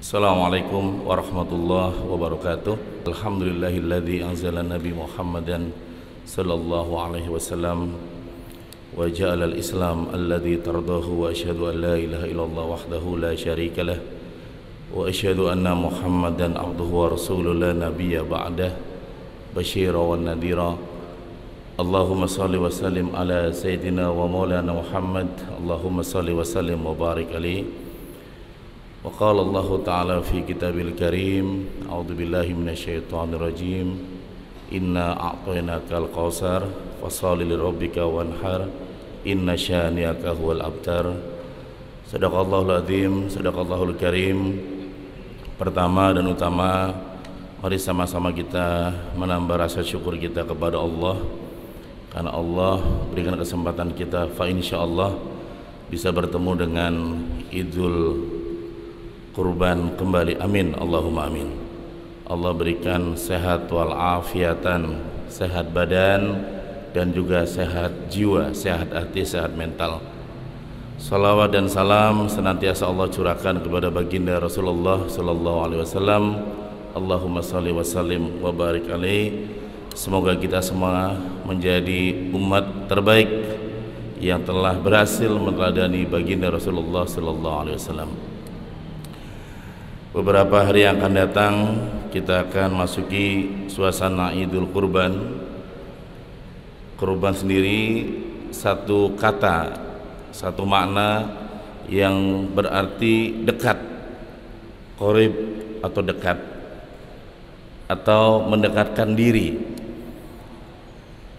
Assalamualaikum warahmatullahi wabarakatuh. Alhamdulillahilladzi anzala Nabi Muhammadan sallallahu alaihi wasallam wa ja'ala al-Islam alladzi tardahu wa asyhadu an la ilaha illallah wahdahu la syarika lah wa asyhadu anna Muhammadan abduhu wa rasuluhu la nabiyya ba'dah basyira wa nadhira. Allahumma salli wa sallim ala sayyidina wa maulana Muhammad. Allahumma salli wa sallim wa barik alaihi. Wa qala Allah Ta'ala fi kitabil karim, a'udzu billahi minasyaitonir rajim, inna a'tainakal kautsar fasholli lirabbika wanhar inna syani'aka huwal abtar. Sadaqallahul azim, sadaqallahul karim. Pertama dan utama, mari sama-sama kita menambah rasa syukur kita kepada Allah, karena Allah berikan kesempatan kita fa insyaallah bisa bertemu dengan Idul Kurban kembali. Amin, Allahumma amin. Allah berikan sehat walafiatan, sehat badan dan juga sehat jiwa, sehat hati, sehat mental. Salawat dan salam senantiasa Allah curahkan kepada baginda Rasulullah sallallahu alaihi wasallam. Allahumma salli wa sallim wa barik alaihi. Semoga kita semua menjadi umat terbaik yang telah berhasil meneladani baginda Rasulullah sallallahu alaihi wasallam. Beberapa hari yang akan datang kita akan masuki suasana Idul Kurban. Kurban sendiri satu kata, satu makna yang berarti dekat, qorib atau dekat, atau mendekatkan diri.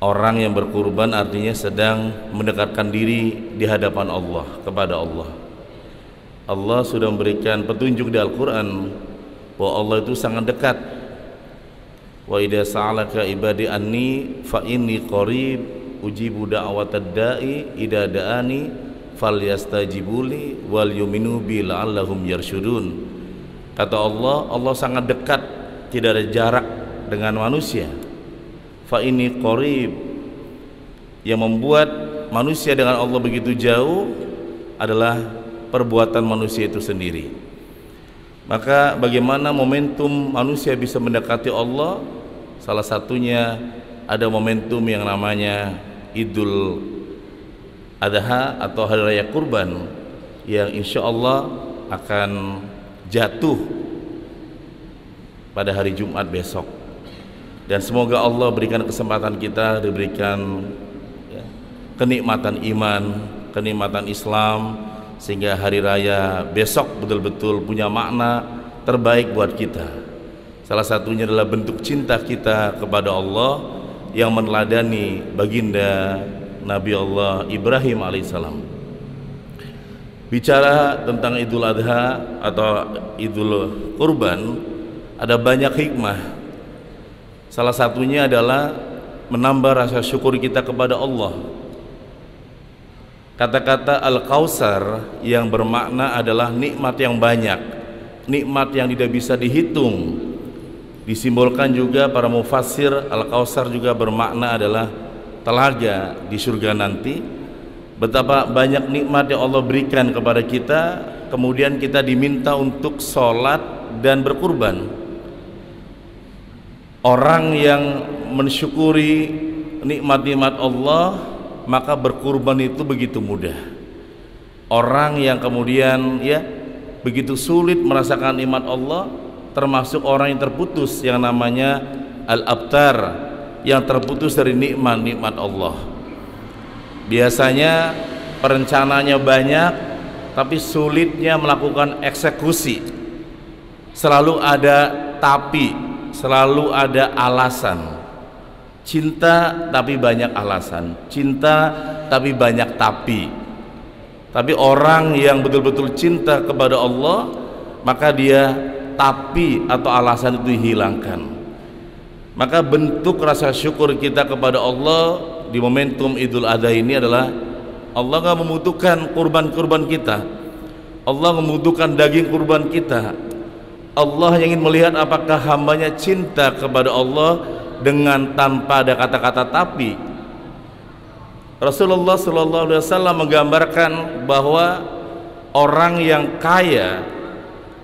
Orang yang berkurban artinya sedang mendekatkan diri di hadapan Allah, kepada Allah. Allah sudah memberikan petunjuk di Al-Quran bahwa Allah itu sangat dekat. Wa idza sa'alaka ibadi anni fa inni qarib ujibu da'watad da'i idza da'ani falyastajibuli wal yu'minu bi la'allahum yarsyudun. Kata Allah, Allah sangat dekat, tidak ada jarak dengan manusia. Fa inni qarib, yang membuat manusia dengan Allah begitu jauh adalah perbuatan manusia itu sendiri. Maka bagaimana momentum manusia bisa mendekati Allah? Salah satunya ada momentum yang namanya Idul Adha atau Hari Raya Kurban, yang insya Allah akan jatuh pada hari Jumat besok. Dan semoga Allah berikan kesempatan kita diberikan kenikmatan iman, kenikmatan Islam, sehingga hari raya besok betul-betul punya makna terbaik buat kita. Salah satunya adalah bentuk cinta kita kepada Allah yang meneladani baginda Nabi Allah Ibrahim alaihissalam. Bicara tentang Idul Adha atau Idul Kurban, ada banyak hikmah. Salah satunya adalah menambah rasa syukur kita kepada Allah. Kata-kata Al-Kautsar yang bermakna adalah nikmat yang banyak, nikmat yang tidak bisa dihitung. Disimbolkan juga para mufassir, Al-Kautsar juga bermakna adalah telaga di surga nanti. Betapa banyak nikmat yang Allah berikan kepada kita, kemudian kita diminta untuk sholat dan berkurban. Orang yang mensyukuri nikmat-nikmat Allah, maka berkurban itu begitu mudah. Orang yang kemudian begitu sulit merasakan nikmat Allah, termasuk orang yang terputus, yang namanya al-abtar, yang terputus dari nikmat-nikmat Allah. Biasanya perencanaannya banyak, tapi sulitnya melakukan eksekusi. Selalu ada tapi, selalu ada alasan. Cinta tapi banyak alasan, cinta tapi banyak tapi. Tapi orang yang betul-betul cinta kepada Allah, maka dia tapi atau alasan itu dihilangkan. Maka bentuk rasa syukur kita kepada Allah di momentum Idul Adha ini adalah Allah gak membutuhkan kurban-kurban kita, Allah membutuhkan daging kurban kita. Allah ingin melihat apakah hambanya cinta kepada Allah dengan tanpa ada kata-kata tapi. Rasulullah SAW menggambarkan bahwa orang yang kaya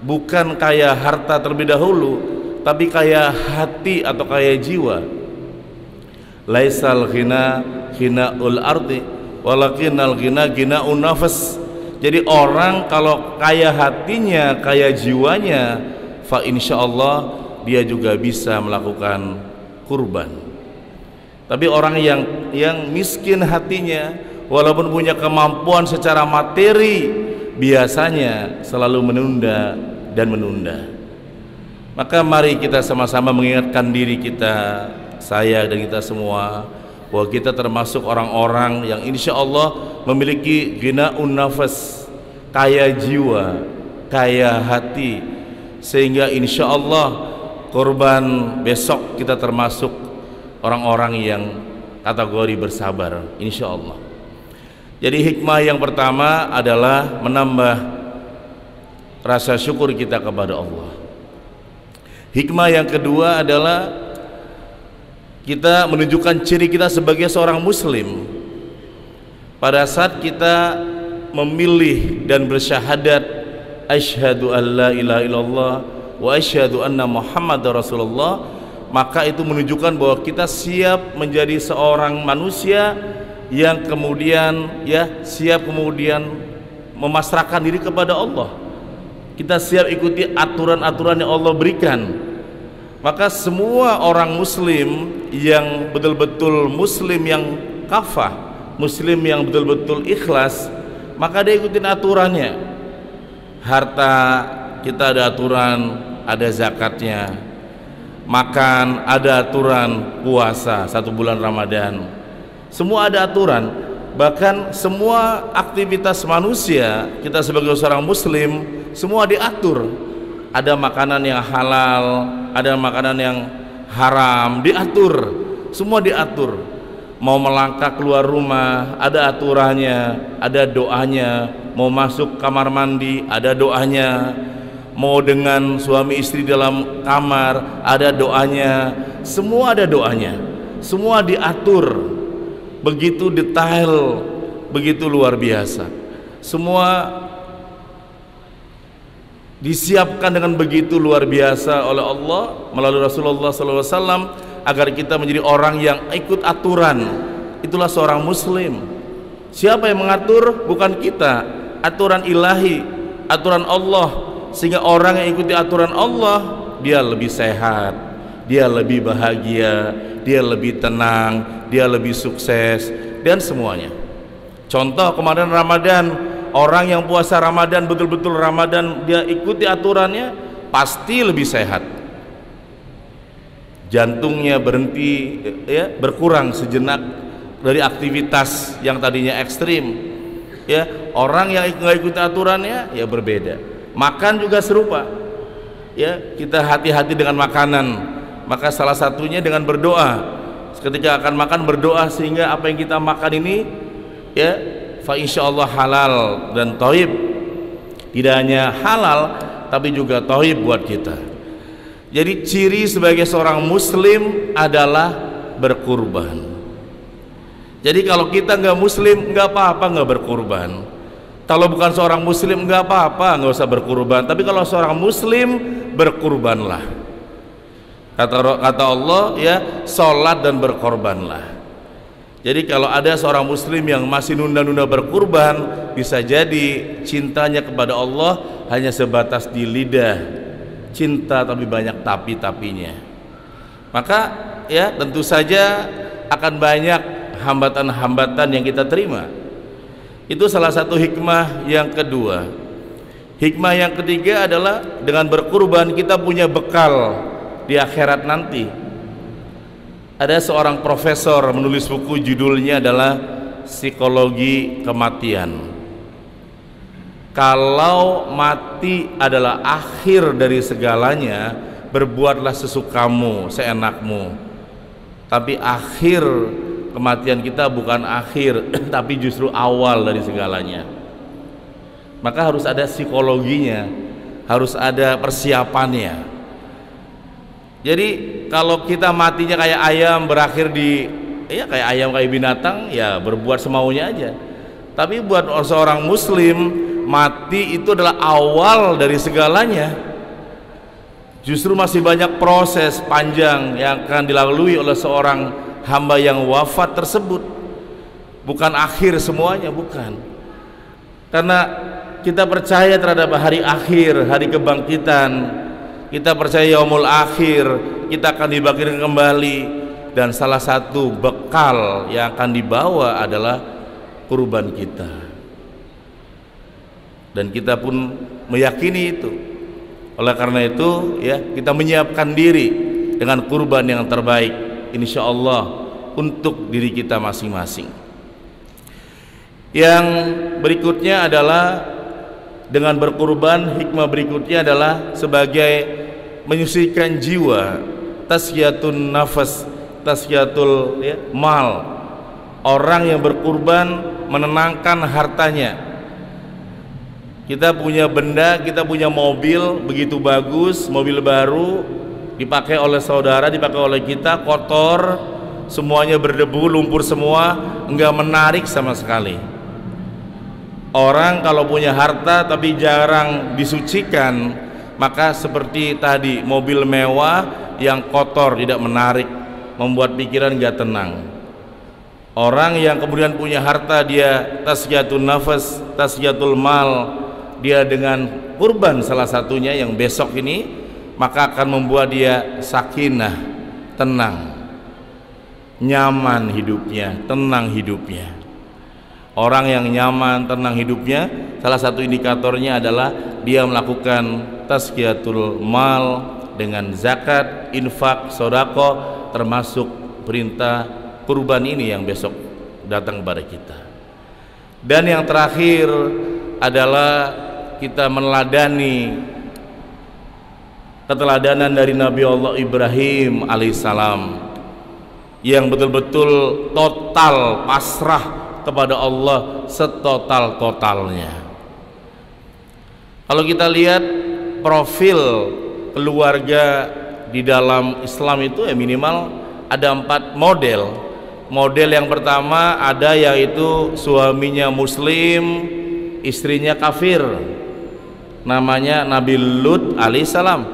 bukan kaya harta terlebih dahulu, tapi kaya hati atau kaya jiwa. Laisal ghina ghinaul ardi walakinnal ghina ghinaun nafas. Jadi orang kalau kaya hatinya, kaya jiwanya, fa insyaallah dia juga bisa melakukan kurban. Tapi orang yang miskin hatinya, walaupun punya kemampuan secara materi, biasanya selalu menunda dan menunda. Maka mari kita sama-sama mengingatkan diri kita, saya dan kita semua, bahwa kita termasuk orang-orang yang insya Allah memiliki ghinaun nafas, kaya jiwa, kaya hati, sehingga insya Allah kurban besok kita termasuk orang-orang yang kategori bersabar insya Allah. Jadi hikmah yang pertama adalah menambah rasa syukur kita kepada Allah. Hikmah yang kedua adalah kita menunjukkan ciri kita sebagai seorang muslim pada saat kita memilih dan bersyahadat asyhadu an la ilaha illallah wa asyhadu anna muhammadar rasulullah, maka itu menunjukkan bahwa kita siap menjadi seorang manusia yang kemudian siap kemudian memasrahkan diri kepada Allah. Kita siap ikuti aturan-aturan yang Allah berikan. Maka semua orang muslim yang betul-betul muslim yang kafah, muslim yang betul-betul ikhlas, maka dia ikutin aturannya. Harta kita ada aturan, ada zakatnya. Makan ada aturan, puasa 1 bulan Ramadan, semua ada aturan. Bahkan semua aktivitas manusia, kita sebagai seorang muslim, semua diatur. Ada makanan yang halal, ada makanan yang haram, diatur, semua diatur. Mau melangkah keluar rumah ada aturannya, ada doanya. Mau masuk kamar mandi ada doanya. Mau dengan suami istri dalam kamar ada doanya. Semua ada doanya, semua diatur begitu detail, begitu luar biasa. Semua disiapkan dengan begitu luar biasa oleh Allah melalui Rasulullah SAW agar kita menjadi orang yang ikut aturan. Itulah seorang muslim. Siapa yang mengatur? Bukan kita. Aturan ilahi, aturan Allah. Sehingga orang yang ikuti aturan Allah, dia lebih sehat, dia lebih bahagia, dia lebih tenang, dia lebih sukses, dan semuanya. Contoh kemarin Ramadan, orang yang puasa Ramadan, betul-betul Ramadan dia ikuti aturannya, pasti lebih sehat. Jantungnya berhenti, berkurang sejenak dari aktivitas yang tadinya ekstrim. Orang yang nggak ikuti aturannya ya berbeda. Makan juga serupa. Kita hati-hati dengan makanan. Maka salah satunya dengan berdoa. Ketika akan makan berdoa sehingga apa yang kita makan ini fa insyaallah halal dan thayyib. Tidak hanya halal tapi juga thayyib buat kita. Jadi ciri sebagai seorang muslim adalah berkurban. Jadi kalau kita nggak muslim nggak apa-apa nggak berkurban. Kalau bukan seorang muslim nggak apa-apa nggak usah berkurban. Tapi kalau seorang muslim berkurbanlah. Kata Allah sholat dan berkorbanlah. Jadi kalau ada seorang muslim yang masih nunda-nunda berkurban, bisa jadi cintanya kepada Allah hanya sebatas di lidah, cinta tapi banyak tapi-tapinya. Maka tentu saja akan banyak hambatan-hambatan yang kita terima. Itu salah satu hikmah yang kedua. Hikmah yang ketiga adalah dengan berkurban kita punya bekal di akhirat nanti. Ada seorang profesor menulis buku judulnya adalah Psikologi Kematian. Kalau mati adalah akhir dari segalanya, berbuatlah sesukamu, seenakmu. Tapi akhir kematian kita bukan akhir, tapi justru awal dari segalanya. Maka harus ada psikologinya, harus ada persiapannya. Jadi kalau kita matinya kayak ayam, berakhir di kayak ayam, kayak binatang, berbuat semaunya aja. Tapi buat seorang muslim, mati itu adalah awal dari segalanya. Justru masih banyak proses panjang yang akan dilalui oleh seorang hamba yang wafat tersebut, bukan akhir semuanya, bukan. Karena kita percaya terhadap hari akhir, hari kebangkitan, kita percaya yaumul akhir, kita akan dibangkitkan kembali, dan salah satu bekal yang akan dibawa adalah kurban kita, dan kita pun meyakini itu. Oleh karena itu ya, kita menyiapkan diri dengan kurban yang terbaik insya Allah untuk diri kita masing-masing. Yang berikutnya adalah dengan berkurban, hikmah berikutnya adalah sebagai menyucikan jiwa, tasfiyatun nafas, tasfiyatul mal. Orang yang berkurban menenangkan hartanya. Kita punya benda, kita punya mobil begitu bagus, mobil baru, dipakai oleh saudara, dipakai oleh kita, kotor, semuanya berdebu, lumpur semua, enggak menarik sama sekali. Orang kalau punya harta tapi jarang disucikan, maka seperti tadi mobil mewah yang kotor, tidak menarik, membuat pikiran enggak tenang. Orang yang kemudian punya harta, dia tasfiyatun nafas, tasfiyatul mal, dia dengan kurban salah satunya yang besok ini, maka akan membuat dia sakinah, tenang, nyaman hidupnya, tenang hidupnya. Orang yang nyaman, tenang hidupnya, salah satu indikatornya adalah dia melakukan tazkiyatul mal dengan zakat, infak, sedekah, termasuk perintah kurban ini yang besok datang kepada kita. Dan yang terakhir adalah kita meneladani keteladanan dari Nabi Allah Ibrahim alaihissalam yang betul-betul total pasrah kepada Allah setotal-totalnya. Kalau kita lihat profil keluarga di dalam Islam itu ya minimal ada 4 model. Model yang pertama ada yaitu suaminya muslim, istrinya kafir. Namanya Nabi Lut alaihissalam.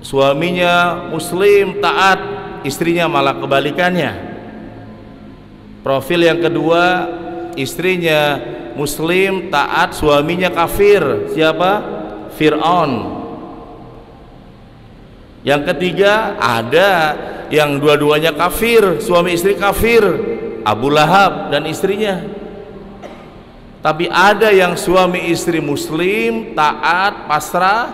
Suaminya muslim taat, istrinya malah kebalikannya. Profil yang kedua, istrinya muslim taat, suaminya kafir. Siapa? Fir'aun. Yang ketiga ada yang dua-duanya kafir, suami istri kafir, Abu Lahab dan istrinya. Tapi ada yang suami istri muslim, taat, pasrah,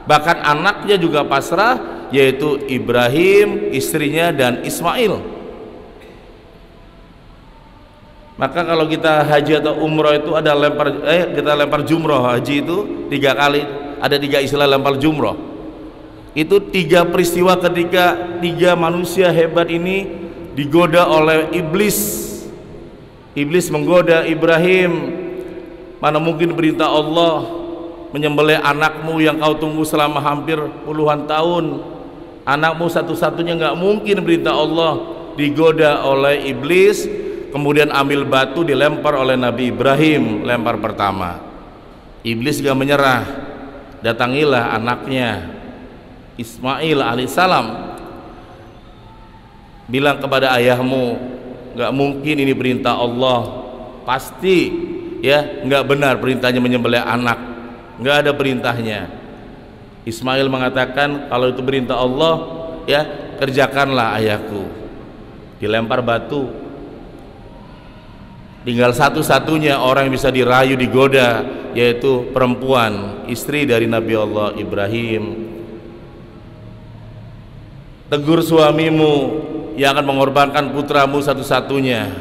bahkan anaknya juga pasrah, yaitu Ibrahim, istrinya, dan Ismail. Maka kalau kita haji atau umroh itu ada kita lempar jumroh. Haji itu 3 kali, ada 3 istilah lempar jumroh. Itu 3 peristiwa ketika 3 manusia hebat ini digoda oleh iblis. Iblis menggoda Ibrahim, mana mungkin perintah Allah menyembelih anakmu yang kau tunggu selama hampir puluhan tahun, anakmu satu-satunya, nggak mungkin perintah Allah. Digoda oleh iblis, kemudian ambil batu dilempar oleh Nabi Ibrahim, lempar pertama. Iblis gak menyerah, datangilah anaknya Ismail alaihissalam, bilang kepada ayahmu, nggak mungkin ini perintah Allah, pasti ya nggak benar perintahnya menyembelih anak, nggak ada perintahnya. Ismail mengatakan, kalau itu perintah Allah ya kerjakanlah ayahku. Dilempar batu. Tinggal satu-satunya orang yang bisa dirayu, digoda, yaitu perempuan, istri dari Nabi Allah Ibrahim. Tegur suamimu yang akan mengorbankan putramu satu-satunya.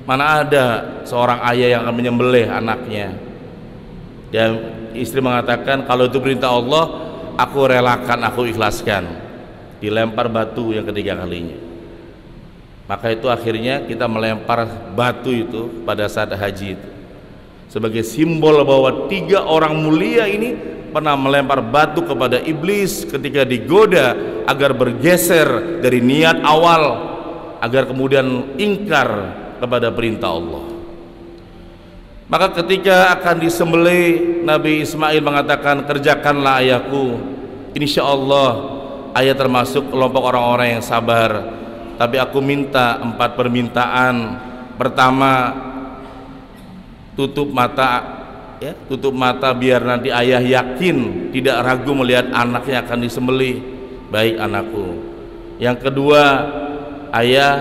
Mana ada seorang ayah yang akan menyembelih anaknya. Dan istri mengatakan, kalau itu perintah Allah, aku relakan, aku ikhlaskan. Dilempar batu yang ketiga kalinya. Maka itu akhirnya kita melempar batu itu pada saat haji itu, sebagai simbol bahwa 3 orang mulia ini pernah melempar batu kepada iblis ketika digoda agar bergeser dari niat awal, agar kemudian ingkar kepada perintah Allah. Maka ketika akan disembelih, Nabi Ismail mengatakan, kerjakanlah ayahku, insya Allah ayah termasuk kelompok orang-orang yang sabar, tapi aku minta 4 permintaan. Pertama, tutup mata, ya, tutup mata biar nanti ayah yakin, tidak ragu melihat anaknya akan disembelih. Baik anakku. Yang kedua, ayah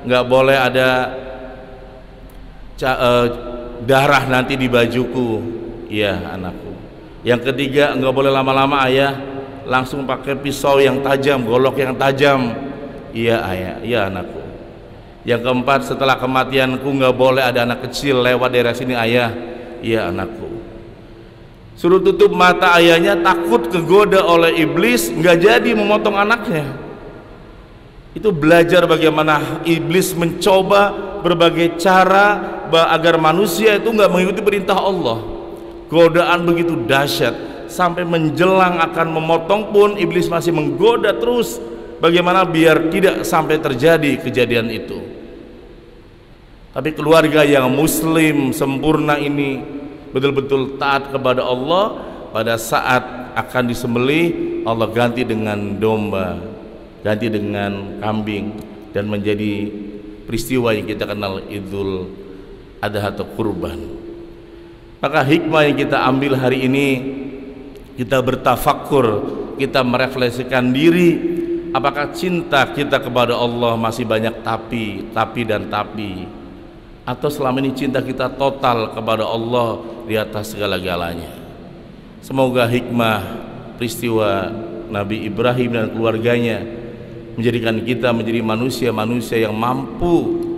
nggak boleh ada darah nanti di bajuku. Iya anakku. Yang ketiga, nggak boleh lama-lama ayah, langsung pakai pisau yang tajam, golok yang tajam. Iya ayah, iya anakku. Yang keempat, setelah kematianku nggak boleh ada anak kecil lewat daerah sini ayah. Iya anakku. Suruh tutup mata ayahnya, takut kegoda oleh iblis, nggak jadi memotong anaknya. Itu belajar bagaimana iblis mencoba berbagai cara agar manusia itu nggak mengikuti perintah Allah. Godaan begitu dahsyat, sampai menjelang akan memotong pun iblis masih menggoda terus bagaimana biar tidak sampai terjadi kejadian itu. Tapi keluarga yang muslim sempurna ini betul-betul taat kepada Allah. Pada saat akan disembelih, Allah ganti dengan domba, ganti dengan kambing, dan menjadi peristiwa yang kita kenal Idul Adha atau kurban. Maka hikmah yang kita ambil hari ini, kita bertafakur, kita merefleksikan diri, apakah cinta kita kepada Allah masih banyak tapi dan tapi, atau selama ini cinta kita total kepada Allah di atas segala-galanya. Semoga hikmah peristiwa Nabi Ibrahim dan keluarganya menjadikan kita menjadi manusia-manusia yang mampu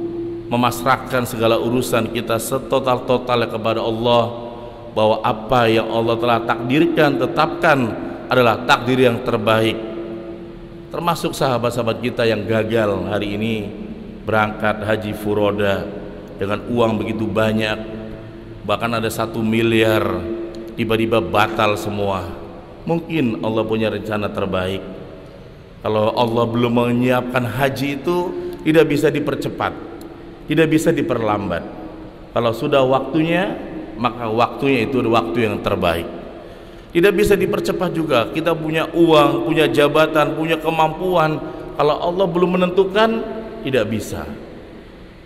memasrahkan segala urusan kita setotal-totalnya kepada Allah, bahwa apa yang Allah telah takdirkan, tetapkan adalah takdir yang terbaik. Termasuk sahabat-sahabat kita yang gagal hari ini berangkat haji furoda dengan uang begitu banyak, bahkan ada 1 miliar, tiba-tiba batal semua. Mungkin Allah punya rencana terbaik. Kalau Allah belum menyiapkan haji itu tidak bisa dipercepat, tidak bisa diperlambat. Kalau sudah waktunya, maka waktunya itu waktu yang terbaik. Tidak bisa dipercepat juga. Kita punya uang, punya jabatan, punya kemampuan, kalau Allah belum menentukan, tidak bisa.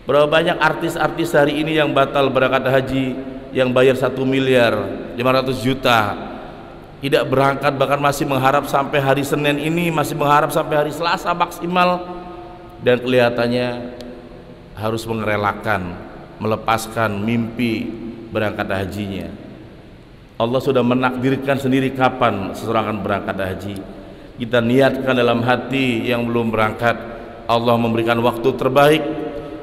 Berapa banyak artis-artis hari ini yang batal berangkat haji, yang bayar 1 miliar 500 juta, tidak berangkat, bahkan masih mengharap sampai hari Senin ini, masih mengharap sampai hari Selasa maksimal, dan kelihatannya harus merelakan, melepaskan mimpi berangkat hajinya. Allah sudah menakdirkan sendiri kapan seseorang akan berangkat haji. Kita niatkan dalam hati yang belum berangkat, Allah memberikan waktu terbaik,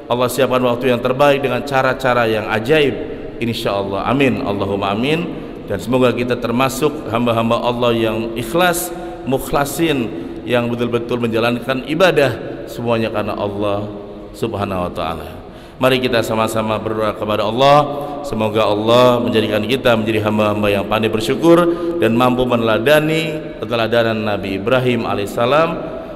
Allah siapkan waktu yang terbaik dengan cara-cara yang ajaib, insya Allah. Amin, Allahumma amin. Dan semoga kita termasuk hamba-hamba Allah yang ikhlas, mukhlasin, yang betul-betul menjalankan ibadah semuanya karena Allah Subhanahu wa ta'ala. Mari kita sama-sama berdoa kepada Allah, semoga Allah menjadikan kita menjadi hamba-hamba yang pandai bersyukur dan mampu meneladani keteladanan Nabi Ibrahim alaihissalam,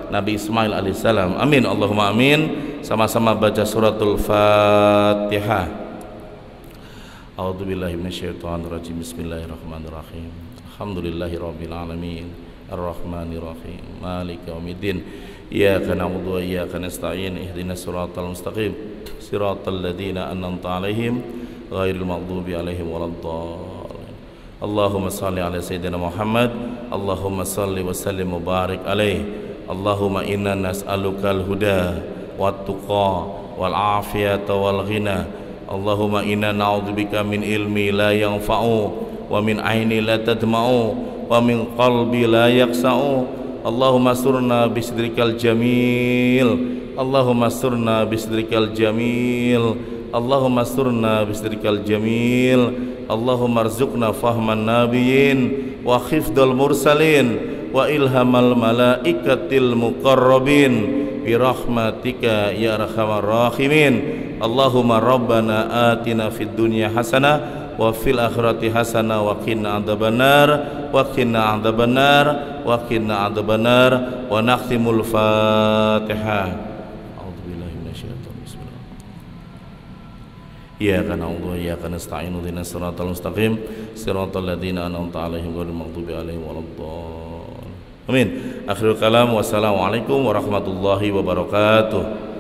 Nabi Ismail alaihissalam. Amin, Allahumma amin. Sama-sama baca suratul Fatihah. A'udzubillahi minasyaitonirrajim. Bismillahirrahmanirrahim. Alhamdulillahirabbil alamin. Arrahmanirrahim. Maliki yaumiddin. Iyyaka na'budu wa iyyaka nasta'in. Ihdinas siratal mustaqim. Siratal ladzina an'amta 'alaihim ghairil maghdubi 'alaihim waladdallin. Allahumma shalli 'ala sayyidina Muhammad. Allahumma shalli wa sallim wa barik 'alaihi. Allahumma inna nas'alukal huda wat tuqa wal afiyata wal ghina. Allahumma inna na'udzubika min ilmi la yanfa'u wa min aini la tadma'u wa min qalbi la yaqsa'u. Allahumma asturna bisidrikal jamil. Allahumma asturna bisidrikal jamil. Allahumma asturna bisidrikal jamil. Allahumma arzuqna fahman nabiyyin wa khifdal mursalin wa ilhamal malaikatil muqarrabin birahmatika ya arhamar rahimin. Allahumma rabbana atina fid dunya hasanah wa fil akhirati hasanah wa qina adzabannar wa qina adzabannar wa qina adzabannar wa nakhtimul Fatihah. A'udzubillahi minasyaitonir rajim. iyyaka na'budu wa iyyaka nasta'in ihdinas siratal mustaqim siratal ladzina an'amta 'alaihim ghairil maghdubi 'alaihim waladdallin. Amin. Akhirul kalam, wassalamualaikum warahmatullahi wabarakatuh.